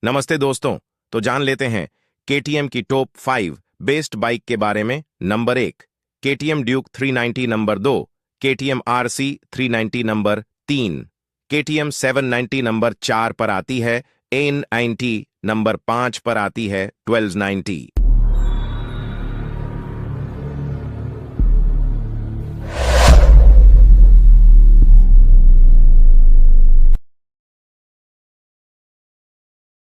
नमस्ते दोस्तों। तो जान लेते हैं केटीएम की टॉप 5 बेस्ट बाइक के बारे में। Number 1, KTM Duke 390। Number 2, KTM RC 390। Number 3, KTM 790। Number 4 पर आती है एन 90। नंबर 5 पर आती है 1290।